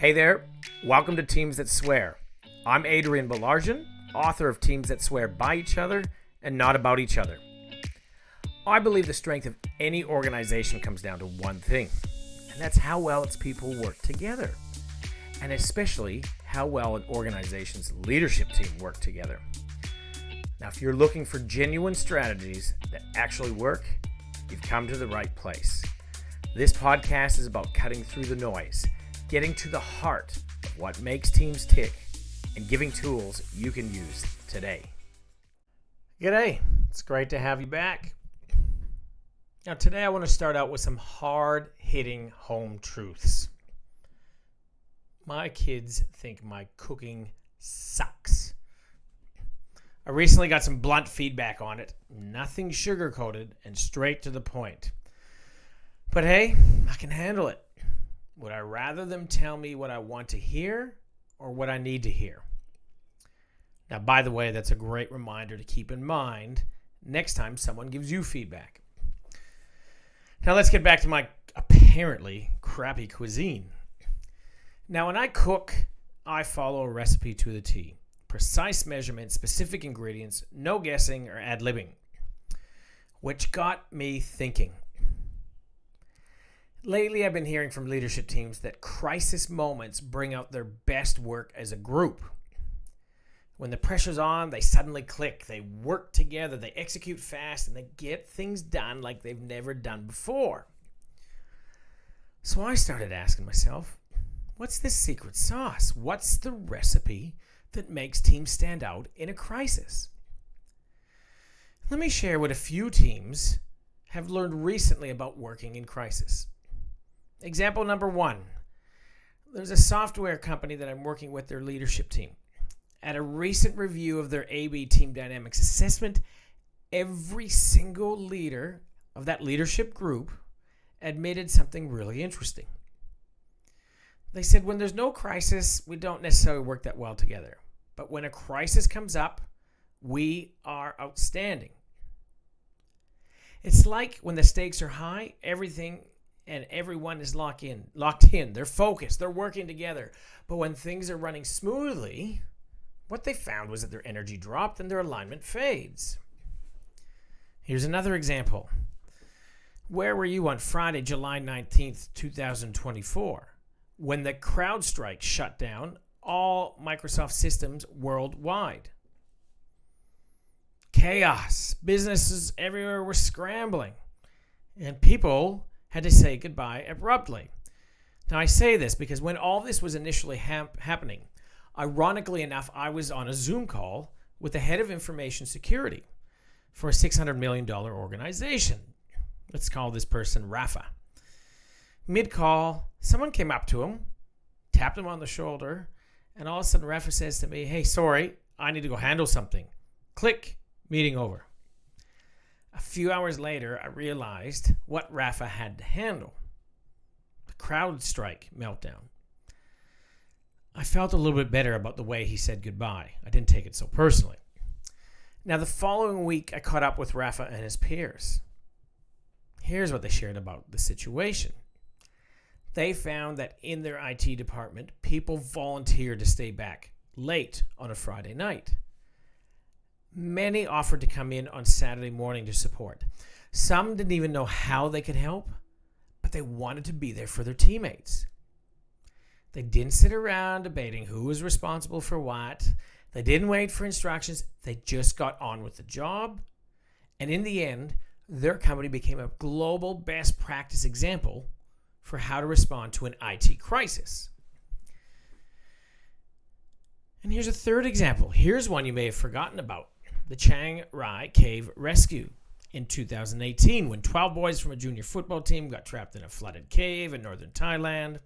Hey there, welcome to Teams That Swear. I'm Adrian Balarjan, author of Teams That Swear by Each Other and Not About Each Other. I believe the strength of any organization comes down to one thing, and that's how well its people work together, and especially how well an organization's leadership team work together. Now, if you're looking for genuine strategies that actually work, you've come to the right place. This podcast is about cutting through the noise, getting to the heart of what makes teams tick, and giving tools you can use today. G'day, it's great to have you back. Now today I want to start out with some hard-hitting home truths. My kids think my cooking sucks. I recently got some blunt feedback on it, nothing sugar-coated and straight to the point. But hey, I can handle it. Would I rather them tell me what I want to hear or what I need to hear? Now, by the way, that's a great reminder to keep in mind next time someone gives you feedback. Now, let's get back to my apparently crappy cuisine. Now, when I cook, I follow a recipe to the T. Precise measurements, specific ingredients, no guessing or ad-libbing. Which got me thinking. Lately, I've been hearing from leadership teams that crisis moments bring out their best work as a group. When the pressure's on, they suddenly click. They work together, they execute fast, and they get things done like they've never done before. So I started asking myself, what's the secret sauce? What's the recipe that makes teams stand out in a crisis? Let me share what a few teams have learned recently about working in crisis. Example number one, there's a software company that I'm working with their leadership team. At a recent review of their A/B Team Dynamics assessment, every single leader of that leadership group admitted something really interesting. They said when there's no crisis, we don't necessarily work that well together. But when a crisis comes up, we are outstanding. It's like when the stakes are high, everything and everyone is locked in. They're focused. They're working together. But when things are running smoothly, what they found was that their energy dropped and their alignment fades. Here's another example. Where were you on Friday, July 19th, 2024, when the CrowdStrike shut down all Microsoft systems worldwide? Chaos. Businesses everywhere were scrambling, and people had to say goodbye abruptly. Now, I say this because when all this was initially happening, ironically enough, I was on a Zoom call with the head of information security for a $600 million organization. Let's call this person Rafa. Mid-call, someone came up to him, tapped him on the shoulder, and all of a sudden Rafa says to me, "Hey, sorry, I need to go handle something." Click, meeting over. A few hours later, I realized what Rafa had to handle. The CrowdStrike meltdown. I felt a little bit better about the way he said goodbye. I didn't take it so personally. Now, the following week, I caught up with Rafa and his peers. Here's what they shared about the situation. They found that in their IT department, people volunteered to stay back late on a Friday night. Many offered to come in on Saturday morning to support. Some didn't even know how they could help, but they wanted to be there for their teammates. They didn't sit around debating who was responsible for what. They didn't wait for instructions. They just got on with the job. And in the end, their company became a global best practice example for how to respond to an IT crisis. And here's a third example. Here's one you may have forgotten about. The Chiang Rai Cave Rescue in 2018, when 12 boys from a junior football team got trapped in a flooded cave in northern Thailand. It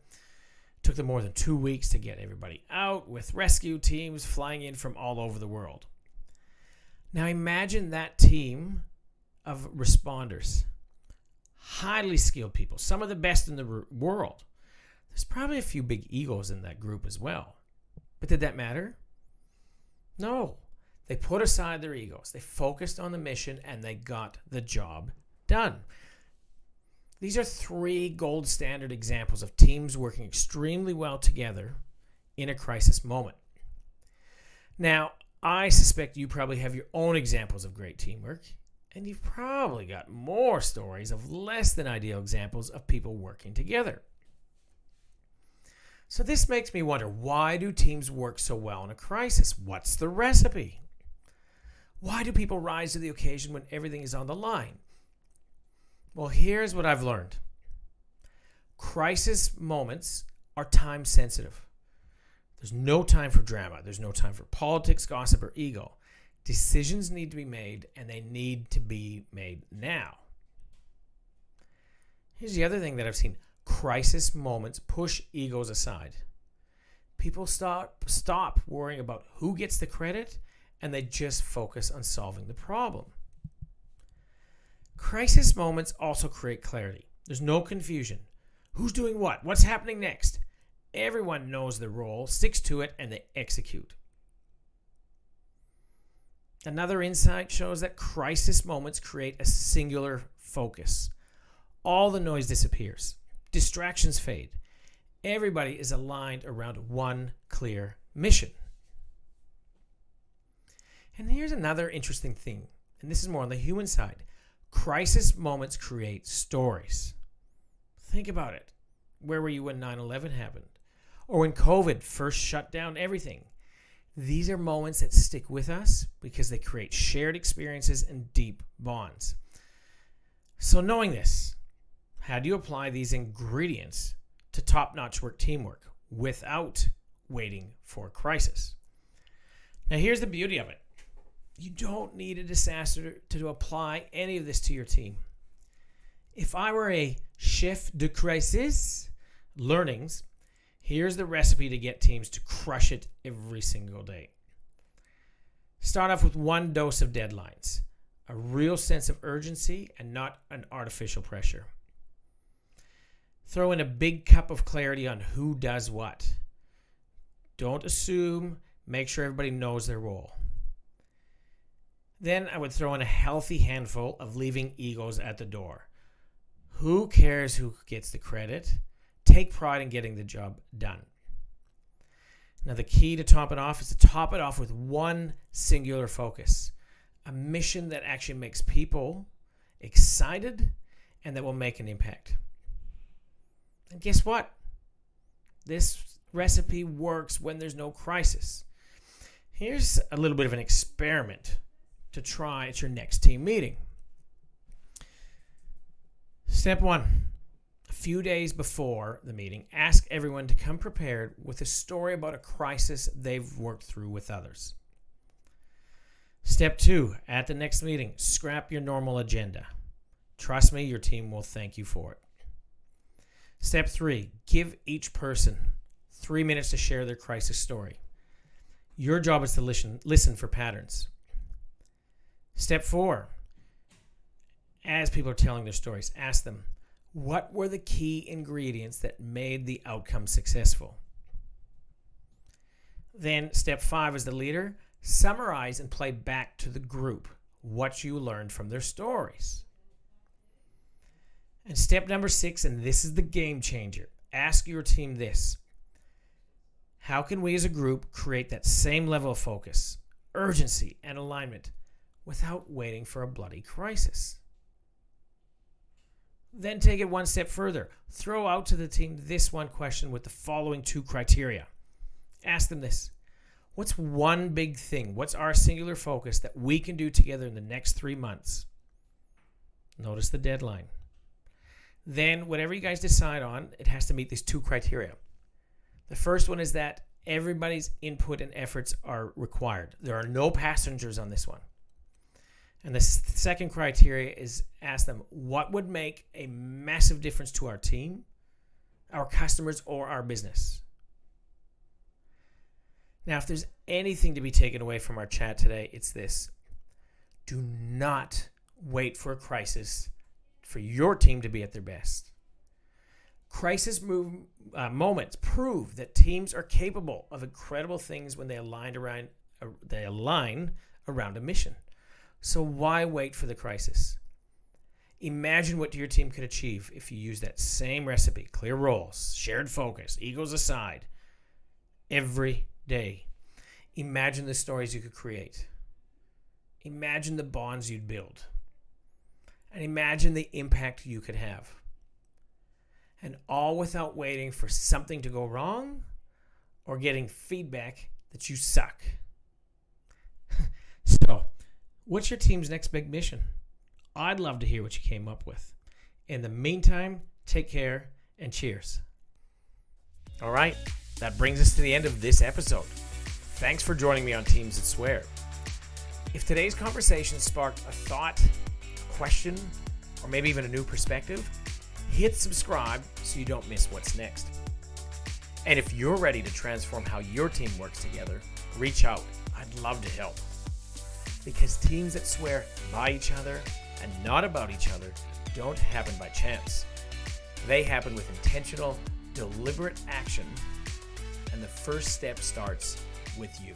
took them more than 2 weeks to get everybody out, with rescue teams flying in from all over the world. Now imagine that team of responders, highly skilled people, some of the best in the world. There's probably a few big egos in that group as well. But did that matter? No. They put aside their egos. They focused on the mission and they got the job done. These are 3 gold standard examples of teams working extremely well together in a crisis moment. Now, I suspect you probably have your own examples of great teamwork, and you've probably got more stories of less than ideal examples of people working together. So this makes me wonder, why do teams work so well in a crisis? What's the recipe? Why do people rise to the occasion when everything is on the line? Well, here's what I've learned. Crisis moments are time sensitive. There's no time for drama. There's no time for politics, gossip, or ego. Decisions need to be made, and they need to be made now. Here's the other thing that I've seen. Crisis moments push egos aside. People stop worrying about who gets the credit, and they just focus on solving the problem. Crisis moments also create clarity. There's no confusion. Who's doing what? What's happening next? Everyone knows their role, sticks to it, and they execute. Another insight shows that crisis moments create a singular focus. All the noise disappears. Distractions fade. Everybody is aligned around one clear mission. And here's another interesting thing, and this is more on the human side. Crisis moments create stories. Think about it. Where were you when 9/11 happened? Or when COVID first shut down everything? These are moments that stick with us because they create shared experiences and deep bonds. So knowing this, how do you apply these ingredients to top-notch teamwork without waiting for a crisis? Now here's the beauty of it. You don't need a disaster to apply any of this to your team. If I were a chef de crisis learnings, here's the recipe to get teams to crush it every single day. Start off with 1 dose of deadlines, a real sense of urgency and not an artificial pressure. Throw in a big cup of clarity on who does what. Don't assume, make sure everybody knows their role. Then I would throw in a healthy handful of leaving egos at the door. Who cares who gets the credit? Take pride in getting the job done. Now the key to top it off is to top it off with one singular focus. A mission that actually makes people excited and that will make an impact. And guess what? This recipe works when there's no crisis. Here's a little bit of an experiment to try at your next team meeting. Step 1. A few days before the meeting, ask everyone to come prepared with a story about a crisis they've worked through with others. Step 2. At the next meeting, scrap your normal agenda. Trust me, your team will thank you for it. Step 3. Give each person 3 minutes to share their crisis story. Your job is to listen for patterns. Step 4, as people are telling their stories, ask them, what were the key ingredients that made the outcome successful? Then step 5, as the leader, summarize and play back to the group what you learned from their stories. And step number 6, and this is the game changer, ask your team this. How can we as a group create that same level of focus, urgency, and alignment without waiting for a bloody crisis? Then take it one step further. Throw out to the team this one question with the following 2 criteria. Ask them this. What's one big thing? What's our singular focus that we can do together in the next 3 months? Notice the deadline. Then whatever you guys decide on, it has to meet these 2 criteria. The first one is that everybody's input and efforts are required. There are no passengers on this one. And the second criteria is ask them, what would make a massive difference to our team, our customers, or our business? Now, if there's anything to be taken away from our chat today, it's this. Do not wait for a crisis for your team to be at their best. Crisis moments prove that teams are capable of incredible things when they align around a mission. So why wait for the crisis? Imagine what your team could achieve if you use that same recipe, clear roles, shared focus, egos aside, every day. Imagine the stories you could create. Imagine the bonds you'd build. And imagine the impact you could have. And all without waiting for something to go wrong or getting feedback that you suck. So, what's your team's next big mission? I'd love to hear what you came up with. In the meantime, take care and cheers. All right, that brings us to the end of this episode. Thanks for joining me on Teams That Swear. If today's conversation sparked a thought, a question, or maybe even a new perspective, hit subscribe so you don't miss what's next. And if you're ready to transform how your team works together, reach out. I'd love to help. Because teams that swear by each other and not about each other don't happen by chance. They happen with intentional, deliberate action, and the first step starts with you.